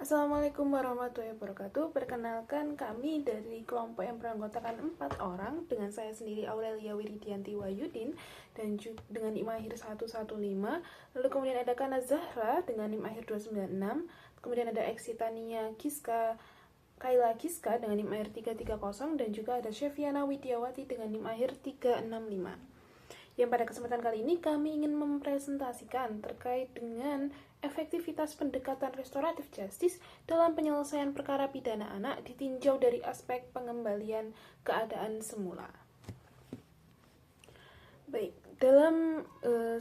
Assalamualaikum warahmatullahi wabarakatuh. Perkenalkan, kami dari kelompok yang beranggotakan 4 orang dengan saya sendiri Aurelia Wiridianti Wahyudin dan dengan NIM akhir 115. Lalu kemudian ada Kana Zahra dengan NIM akhir 296. Kemudian ada Eksitania Kaila Giska dengan NIM akhir 330 dan juga ada Sheviana Widiawati dengan NIM akhir 365. Yang pada kesempatan kali ini kami ingin mempresentasikan terkait dengan efektivitas pendekatan restoratif justice dalam penyelesaian perkara pidana anak ditinjau dari aspek pengembalian keadaan semula. Baik,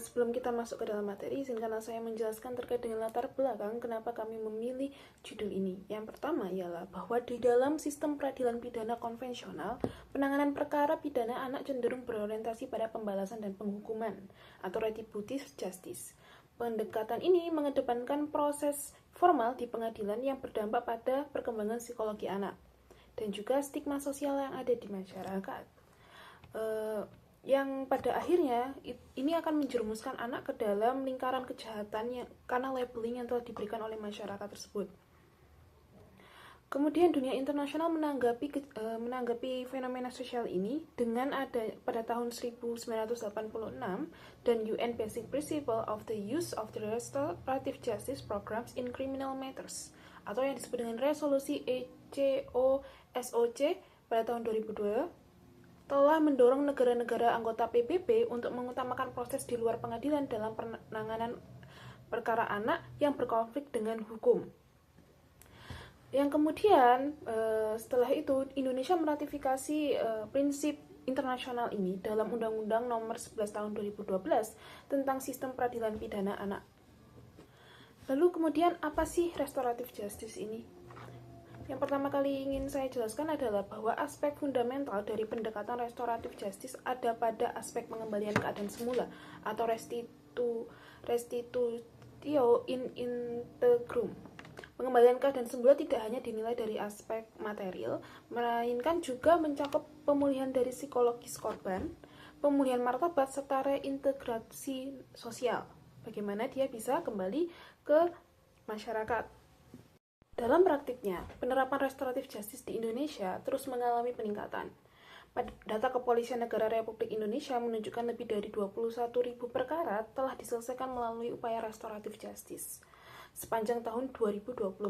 sebelum kita masuk ke dalam materi, izinkanlah saya menjelaskan terkait dengan latar belakang kenapa kami memilih judul ini. Yang pertama ialah bahwa di dalam sistem peradilan pidana konvensional, penanganan perkara pidana anak cenderung berorientasi pada pembalasan dan penghukuman atau retributive justice. Pendekatan ini mengedepankan proses formal di pengadilan yang berdampak pada perkembangan psikologi anak dan juga stigma sosial yang ada di masyarakat. Yang pada akhirnya ini akan menjerumuskan anak ke dalam lingkaran kejahatan karena labeling yang telah diberikan oleh masyarakat tersebut. Kemudian dunia internasional menanggapi fenomena sosial ini dengan ada pada tahun 1986 dan UN Basic Principle of the Use of the Restorative Justice Programs in Criminal Matters atau yang disebut dengan resolusi ECOSOC pada tahun 2002 telah mendorong negara-negara anggota PBB untuk mengutamakan proses di luar pengadilan dalam penanganan perkara anak yang berkonflik dengan hukum. Yang kemudian setelah itu Indonesia meratifikasi prinsip internasional ini dalam Undang-Undang Nomor 11 Tahun 2012 tentang Sistem Peradilan Pidana Anak. Lalu kemudian apa sih restoratif justice ini? Yang pertama kali ingin saya jelaskan adalah bahwa aspek fundamental dari pendekatan restoratif justice ada pada aspek pengembalian keadaan semula atau restitutio in integrum. Pengembalian keadaan semula tidak hanya dinilai dari aspek material, melainkan juga mencakup pemulihan dari psikologis korban, pemulihan martabat, serta reintegrasi sosial. Bagaimana dia bisa kembali ke masyarakat. Dalam praktiknya, penerapan restoratif justice di Indonesia terus mengalami peningkatan. Data Kepolisian Negara Republik Indonesia menunjukkan lebih dari 21.000 perkara telah diselesaikan melalui upaya restoratif justice sepanjang tahun 2024.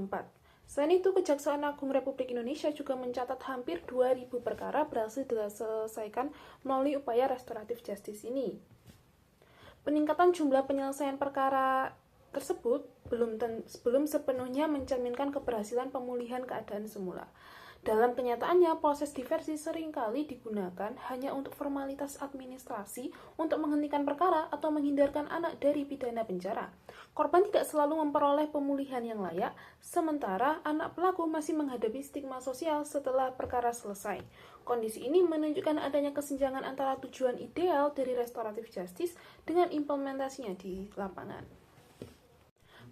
Selain itu, Kejaksaan Agung Republik Indonesia juga mencatat hampir 2.000 perkara berhasil diselesaikan melalui upaya restoratif justice ini. Peningkatan jumlah penyelesaian perkara tersebut belum sepenuhnya mencerminkan keberhasilan pemulihan keadaan semula. Dalam kenyataannya, proses diversi seringkali digunakan hanya untuk formalitas administrasi untuk menghentikan perkara atau menghindarkan anak dari pidana penjara. Korban tidak selalu memperoleh pemulihan yang layak, sementara anak pelaku masih menghadapi stigma sosial setelah perkara selesai. Kondisi ini menunjukkan adanya kesenjangan antara tujuan ideal dari restoratif justice dengan implementasinya di lapangan.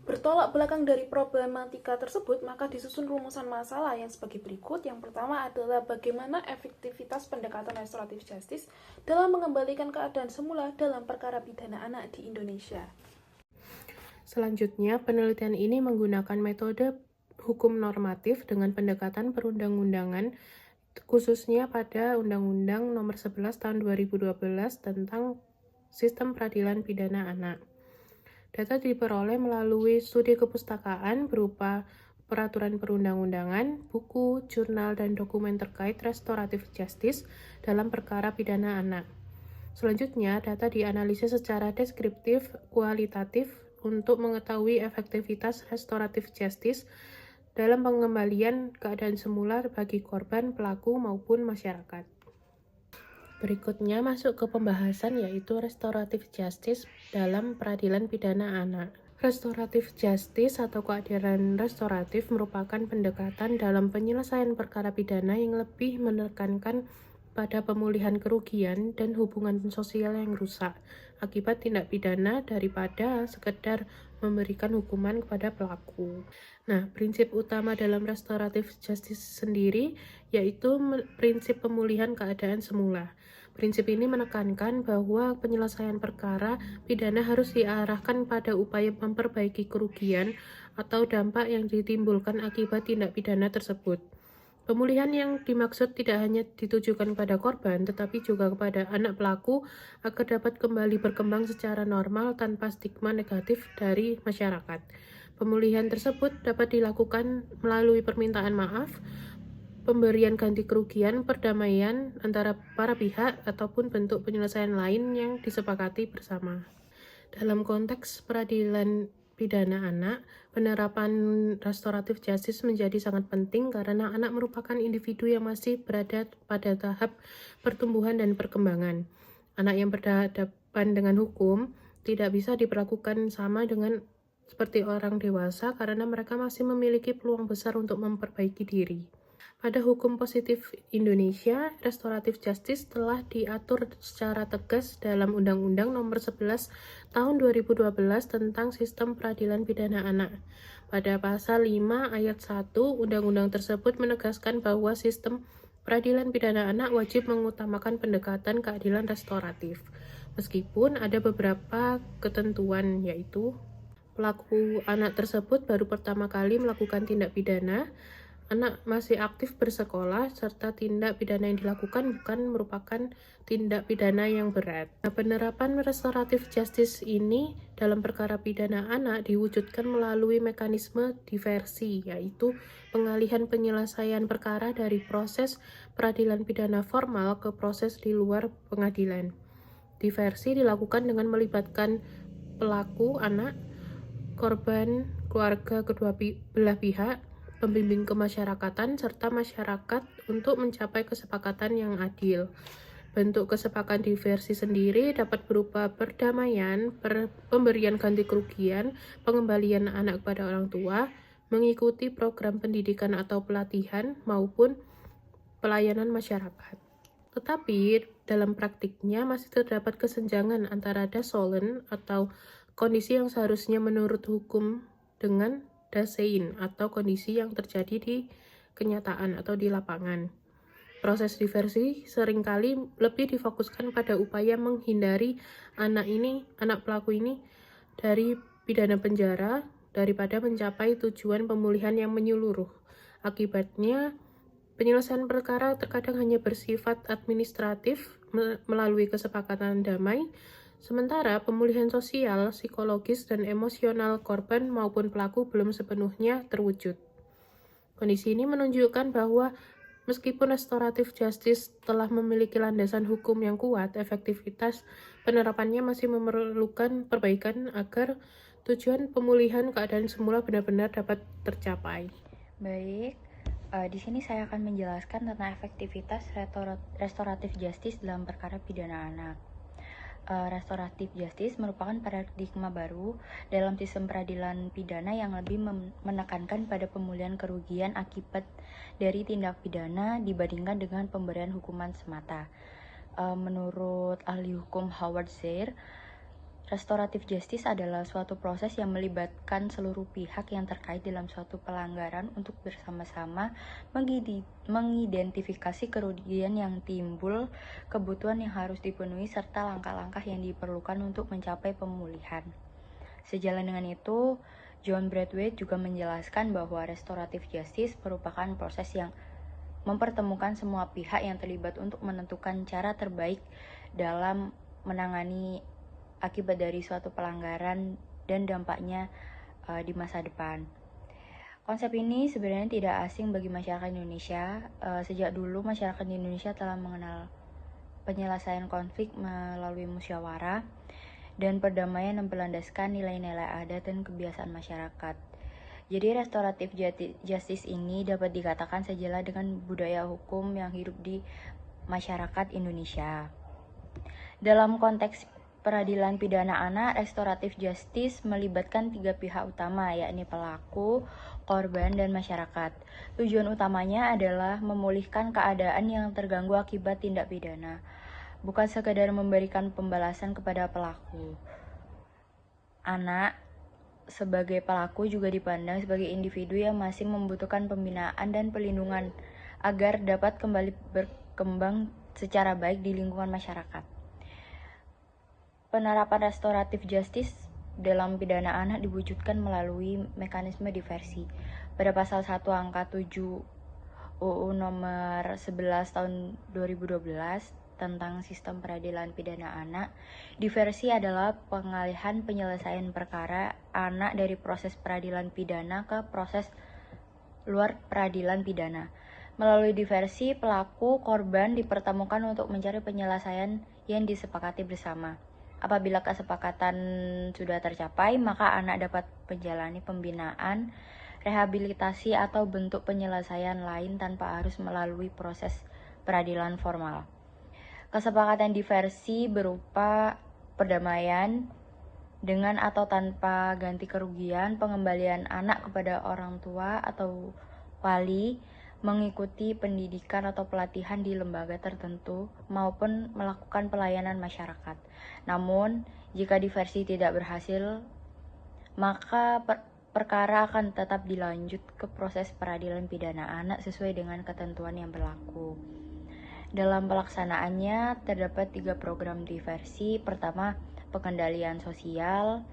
Bertolak belakang dari problematika tersebut, maka disusun rumusan masalah yang sebagai berikut. Yang pertama adalah bagaimana efektivitas pendekatan restoratif justice dalam mengembalikan keadaan semula dalam perkara pidana anak di Indonesia. Selanjutnya, penelitian ini menggunakan metode hukum normatif dengan pendekatan perundang-undangan, khususnya pada Undang-Undang Nomor 11 Tahun 2012 tentang Sistem Peradilan Pidana Anak. Data diperoleh melalui studi kepustakaan berupa peraturan perundang-undangan, buku, jurnal, dan dokumen terkait restoratif justice dalam perkara pidana anak. Selanjutnya, data dianalisis secara deskriptif, kualitatif untuk mengetahui efektivitas restoratif justice dalam pengembalian keadaan semula bagi korban, pelaku, maupun masyarakat. Berikutnya masuk ke pembahasan yaitu restoratif justice dalam peradilan pidana anak. Restoratif justice atau keadilan restoratif merupakan pendekatan dalam penyelesaian perkara pidana yang lebih menekankan pada pemulihan kerugian dan hubungan sosial yang rusak akibat tindak pidana daripada sekedar memberikan hukuman kepada pelaku. Nah, prinsip utama dalam restoratif justice sendiri yaitu prinsip pemulihan keadaan semula. Prinsip ini menekankan bahwa penyelesaian perkara pidana harus diarahkan pada upaya memperbaiki kerugian atau dampak yang ditimbulkan akibat tindak pidana tersebut. Pemulihan yang dimaksud tidak hanya ditujukan pada korban, tetapi juga kepada anak pelaku agar dapat kembali berkembang secara normal tanpa stigma negatif dari masyarakat. Pemulihan tersebut dapat dilakukan melalui permintaan maaf, pemberian ganti kerugian, perdamaian antara para pihak, ataupun bentuk penyelesaian lain yang disepakati bersama. Dalam konteks peradilan pidana anak, penerapan restoratif justice menjadi sangat penting karena anak merupakan individu yang masih berada pada tahap pertumbuhan dan perkembangan. Anak yang berhadapan dengan hukum tidak bisa diperlakukan sama dengan seperti orang dewasa karena mereka masih memiliki peluang besar untuk memperbaiki diri. Pada hukum positif Indonesia, restoratif justice telah diatur secara tegas dalam Undang-Undang Nomor 11 Tahun 2012 tentang Sistem Peradilan Pidana Anak. Pada pasal 5 ayat 1, undang-undang tersebut menegaskan bahwa sistem peradilan pidana anak wajib mengutamakan pendekatan keadilan restoratif. Meskipun ada beberapa ketentuan, yaitu pelaku anak tersebut baru pertama kali melakukan tindak pidana, anak masih aktif bersekolah, serta tindak pidana yang dilakukan bukan merupakan tindak pidana yang berat. Penerapan restoratif justice ini dalam perkara pidana anak diwujudkan melalui mekanisme diversi, yaitu pengalihan penyelesaian perkara dari proses peradilan pidana formal ke proses di luar pengadilan. Diversi dilakukan dengan melibatkan pelaku anak, korban, keluarga kedua belah pihak, pembimbing kemasyarakatan, serta masyarakat untuk mencapai kesepakatan yang adil. Bentuk kesepakatan diversi sendiri dapat berupa perdamaian, pemberian ganti kerugian, pengembalian anak kepada orang tua, mengikuti program pendidikan atau pelatihan, maupun pelayanan masyarakat. Tetapi dalam praktiknya masih terdapat kesenjangan antara dasolen atau kondisi yang seharusnya menurut hukum dengan dasein atau kondisi yang terjadi di kenyataan atau di lapangan. Proses diversi seringkali lebih difokuskan pada upaya menghindari anak pelaku ini dari pidana penjara daripada mencapai tujuan pemulihan yang menyeluruh. Akibatnya, penyelesaian perkara terkadang hanya bersifat administratif melalui kesepakatan damai, sementara pemulihan sosial, psikologis, dan emosional korban maupun pelaku belum sepenuhnya terwujud. Kondisi ini menunjukkan bahwa meskipun restoratif justice telah memiliki landasan hukum yang kuat, efektivitas penerapannya masih memerlukan perbaikan agar tujuan pemulihan keadaan semula benar-benar dapat tercapai. Baik, di sini saya akan menjelaskan tentang efektivitas restoratif justice dalam perkara pidana anak. Restoratif justice merupakan paradigma baru dalam sistem peradilan pidana yang lebih menekankan pada pemulihan kerugian akibat dari tindak pidana dibandingkan dengan pemberian hukuman semata. Menurut ahli hukum Howard Zehr, restoratif justice adalah suatu proses yang melibatkan seluruh pihak yang terkait dalam suatu pelanggaran untuk bersama-sama mengidentifikasi kerugian yang timbul, kebutuhan yang harus dipenuhi, serta langkah-langkah yang diperlukan untuk mencapai pemulihan. Sejalan dengan itu, John Braithwaite juga menjelaskan bahwa restoratif justice merupakan proses yang mempertemukan semua pihak yang terlibat untuk menentukan cara terbaik dalam menangani akibat dari suatu pelanggaran dan dampaknya di masa depan. Konsep ini sebenarnya tidak asing bagi masyarakat Indonesia. Sejak dulu masyarakat Indonesia telah mengenal penyelesaian konflik melalui musyawarah dan perdamaian yang berlandaskan nilai-nilai adat dan kebiasaan masyarakat. Jadi restoratif justice ini dapat dikatakan sejalan dengan budaya hukum yang hidup di masyarakat Indonesia. Dalam konteks peradilan pidana anak, restoratif justice melibatkan 3 pihak utama, yakni pelaku, korban, dan masyarakat. Tujuan utamanya adalah memulihkan keadaan yang terganggu akibat tindak pidana, bukan sekadar memberikan pembalasan kepada pelaku. Anak sebagai pelaku juga dipandang sebagai individu yang masih membutuhkan pembinaan dan perlindungan agar dapat kembali berkembang secara baik di lingkungan masyarakat. Penerapan restoratif justice dalam pidana anak diwujudkan melalui mekanisme diversi. Pada pasal 1 angka 7 UU nomor 11 tahun 2012 tentang sistem peradilan pidana anak, diversi adalah pengalihan penyelesaian perkara anak dari proses peradilan pidana ke proses luar peradilan pidana. Melalui diversi, pelaku korban dipertemukan untuk mencari penyelesaian yang disepakati bersama. Apabila kesepakatan sudah tercapai, maka anak dapat menjalani pembinaan, rehabilitasi atau bentuk penyelesaian lain tanpa harus melalui proses peradilan formal. Kesepakatan diversi berupa perdamaian dengan atau tanpa ganti kerugian, pengembalian anak kepada orang tua atau wali, mengikuti pendidikan atau pelatihan di lembaga tertentu, maupun melakukan pelayanan masyarakat. Namun, jika diversi tidak berhasil, maka perkara akan tetap dilanjut ke proses peradilan pidana anak sesuai dengan ketentuan yang berlaku. Dalam pelaksanaannya, terdapat 3 program diversi. Pertama, pengendalian sosial,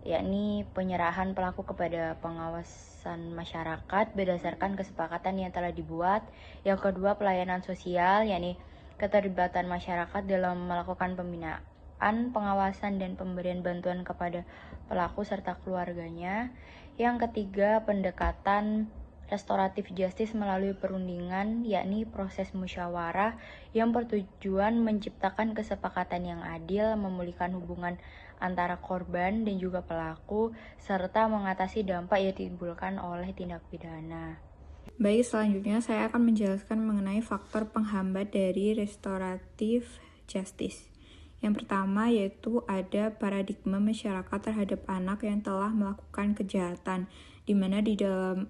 yakni penyerahan pelaku kepada pengawasan masyarakat berdasarkan kesepakatan yang telah dibuat. Yang kedua, pelayanan sosial, yakni keterlibatan masyarakat dalam melakukan pembinaan, pengawasan, dan pemberian bantuan kepada pelaku serta keluarganya. Yang ketiga, pendekatan restoratif justice melalui perundingan, yakni proses musyawarah yang bertujuan menciptakan kesepakatan yang adil, memulihkan hubungan antara korban dan juga pelaku, serta mengatasi dampak yang ditimbulkan oleh tindak pidana. Baik, selanjutnya saya akan menjelaskan mengenai faktor penghambat dari restoratif justice. Yang pertama yaitu ada paradigma masyarakat terhadap anak yang telah melakukan kejahatan, di mana di dalam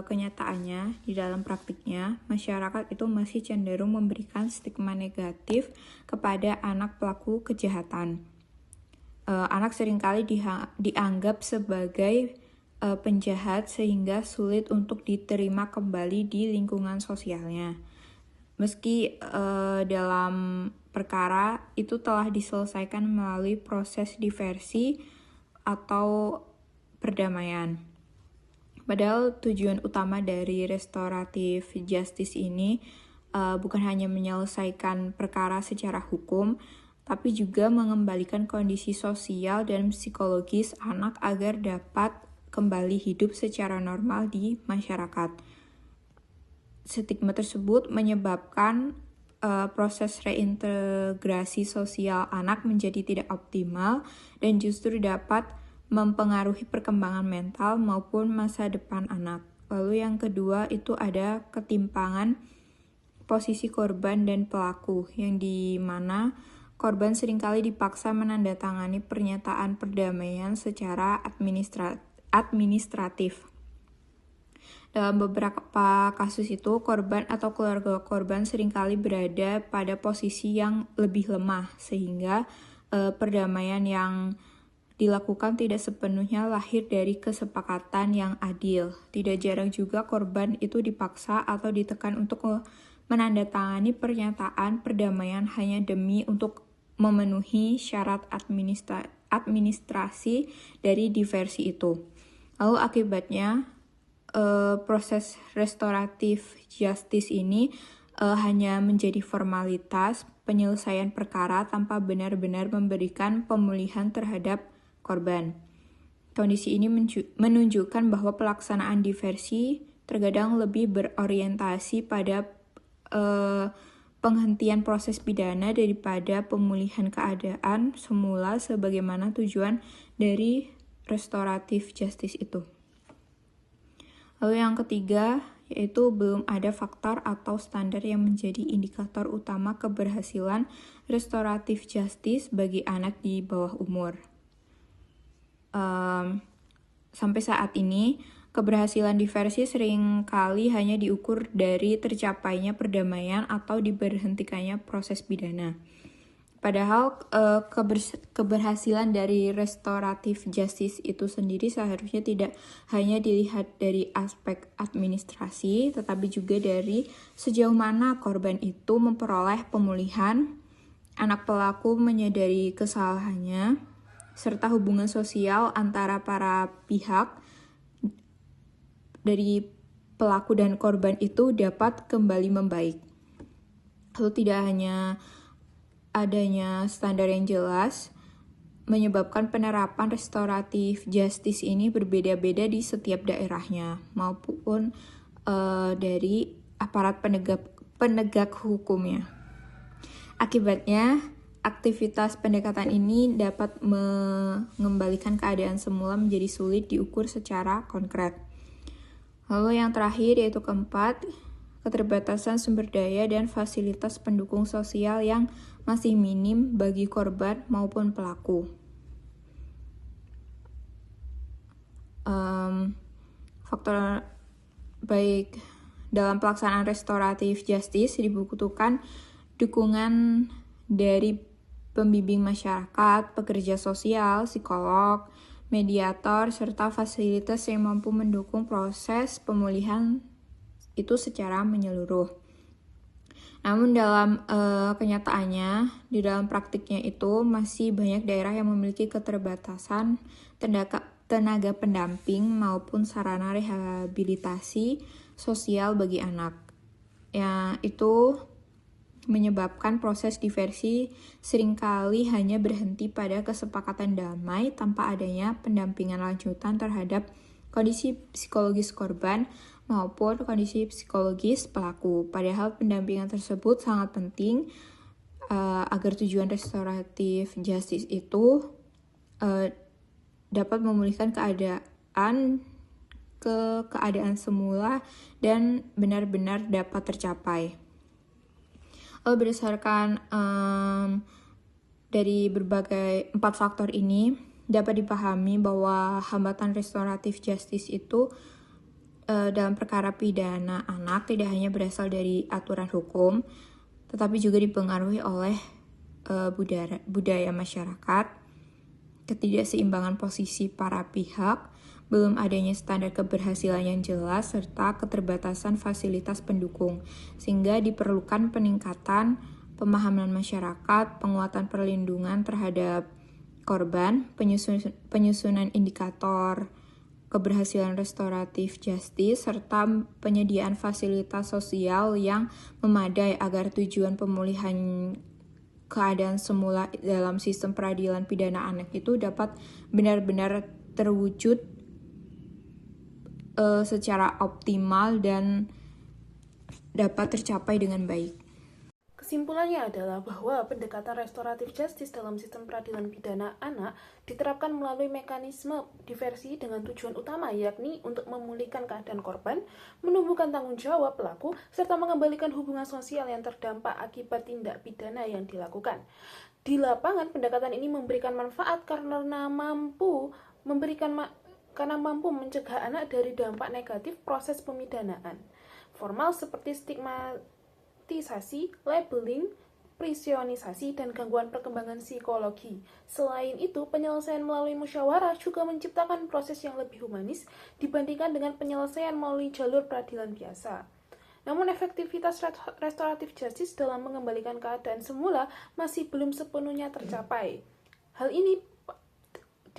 kenyataannya, di dalam praktiknya, masyarakat itu masih cenderung memberikan stigma negatif kepada anak pelaku kejahatan. Anak seringkali dianggap sebagai penjahat sehingga sulit untuk diterima kembali di lingkungan sosialnya. Meski dalam perkara itu telah diselesaikan melalui proses diversi atau perdamaian. Padahal tujuan utama dari restoratif justice ini bukan hanya menyelesaikan perkara secara hukum, tapi juga mengembalikan kondisi sosial dan psikologis anak agar dapat kembali hidup secara normal di masyarakat. Stigma tersebut menyebabkan proses reintegrasi sosial anak menjadi tidak optimal dan justru dapat mempengaruhi perkembangan mental maupun masa depan anak. Lalu yang kedua itu ada ketimpangan posisi korban dan pelaku, yang dimana korban seringkali dipaksa menandatangani pernyataan perdamaian secara administratif. Dalam beberapa kasus itu, korban atau keluarga korban seringkali berada pada posisi yang lebih lemah, sehingga perdamaian yang dilakukan tidak sepenuhnya lahir dari kesepakatan yang adil. Tidak jarang juga korban itu dipaksa atau ditekan untuk menandatangani pernyataan perdamaian hanya demi untuk memenuhi syarat administrasi dari diversi itu. Lalu akibatnya, proses restoratif justice ini hanya menjadi formalitas penyelesaian perkara tanpa benar-benar memberikan pemulihan terhadap korban. Kondisi ini menunjukkan bahwa pelaksanaan diversi terkadang lebih berorientasi pada penghentian proses pidana daripada pemulihan keadaan semula sebagaimana tujuan dari restoratif justice itu. Lalu yang ketiga, yaitu belum ada faktor atau standar yang menjadi indikator utama keberhasilan restoratif justice bagi anak di bawah umur. Sampai saat ini, keberhasilan diversi seringkali hanya diukur dari tercapainya perdamaian atau diberhentikannya proses pidana. Padahal keberhasilan dari restoratif justice itu sendiri seharusnya tidak hanya dilihat dari aspek administrasi, tetapi juga dari sejauh mana korban itu memperoleh pemulihan, anak pelaku menyadari kesalahannya, serta hubungan sosial antara para pihak dari pelaku dan korban itu dapat kembali membaik. Lalu tidak hanya adanya standar yang jelas menyebabkan penerapan restoratif justice ini berbeda-beda di setiap daerahnya maupun dari aparat penegak hukumnya. Akibatnya, aktivitas pendekatan ini dapat mengembalikan keadaan semula menjadi sulit diukur secara konkret. Lalu yang terakhir yaitu keempat, keterbatasan sumber daya dan fasilitas pendukung sosial yang masih minim bagi korban maupun pelaku. Faktor baik dalam pelaksanaan restoratif justice dibutuhkan dukungan dari pembimbing masyarakat, pekerja sosial, psikolog, mediator, serta fasilitas yang mampu mendukung proses pemulihan itu secara menyeluruh. Namun dalam kenyataannya, di dalam praktiknya itu masih banyak daerah yang memiliki keterbatasan tenaga pendamping maupun sarana rehabilitasi sosial bagi anak. Ya, itu menyebabkan proses diversi seringkali hanya berhenti pada kesepakatan damai tanpa adanya pendampingan lanjutan terhadap kondisi psikologis korban maupun kondisi psikologis pelaku. Padahal pendampingan tersebut sangat penting agar tujuan restoratif justice itu dapat memulihkan keadaan semula dan benar-benar dapat tercapai. Berdasarkan dari berbagai 4 faktor ini, dapat dipahami bahwa hambatan restoratif justice itu dalam perkara pidana anak tidak hanya berasal dari aturan hukum, tetapi juga dipengaruhi oleh budaya masyarakat, ketidakseimbangan posisi para pihak, belum adanya standar keberhasilan yang jelas, serta keterbatasan fasilitas pendukung, sehingga diperlukan peningkatan pemahaman masyarakat, penguatan perlindungan terhadap korban, penyusunan indikator keberhasilan restoratif justice, serta penyediaan fasilitas sosial yang memadai agar tujuan pemulihan keadaan semula dalam sistem peradilan pidana anak itu dapat benar-benar terwujud secara optimal dan dapat tercapai dengan baik. Kesimpulannya adalah bahwa pendekatan restoratif justice dalam sistem peradilan pidana anak diterapkan melalui mekanisme diversi dengan tujuan utama, yakni untuk memulihkan keadaan korban, menumbuhkan tanggung jawab pelaku, serta mengembalikan hubungan sosial yang terdampak akibat tindak pidana yang dilakukan. Di lapangan, pendekatan ini memberikan manfaat karena mampu mencegah anak dari dampak negatif proses pemidanaan formal seperti stigmatisasi, labeling, prisionisasi, dan gangguan perkembangan psikologi. Selain itu, penyelesaian melalui musyawarah juga menciptakan proses yang lebih humanis dibandingkan dengan penyelesaian melalui jalur peradilan biasa. Namun efektivitas restoratif justice dalam mengembalikan keadaan semula masih belum sepenuhnya tercapai. Hal ini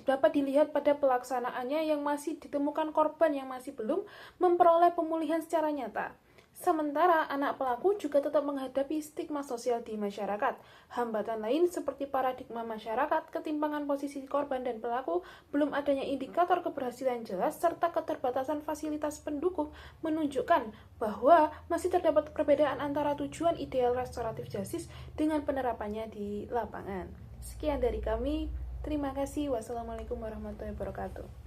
dapat dilihat pada pelaksanaannya yang masih ditemukan korban yang masih belum memperoleh pemulihan secara nyata. Sementara anak pelaku juga tetap menghadapi stigma sosial di masyarakat. Hambatan lain seperti paradigma masyarakat, ketimpangan posisi korban dan pelaku, belum adanya indikator keberhasilan jelas, serta keterbatasan fasilitas pendukung menunjukkan bahwa masih terdapat perbedaan antara tujuan ideal restoratif justice dengan penerapannya di lapangan. Sekian dari kami. Terima kasih. Wassalamualaikum warahmatullahi wabarakatuh.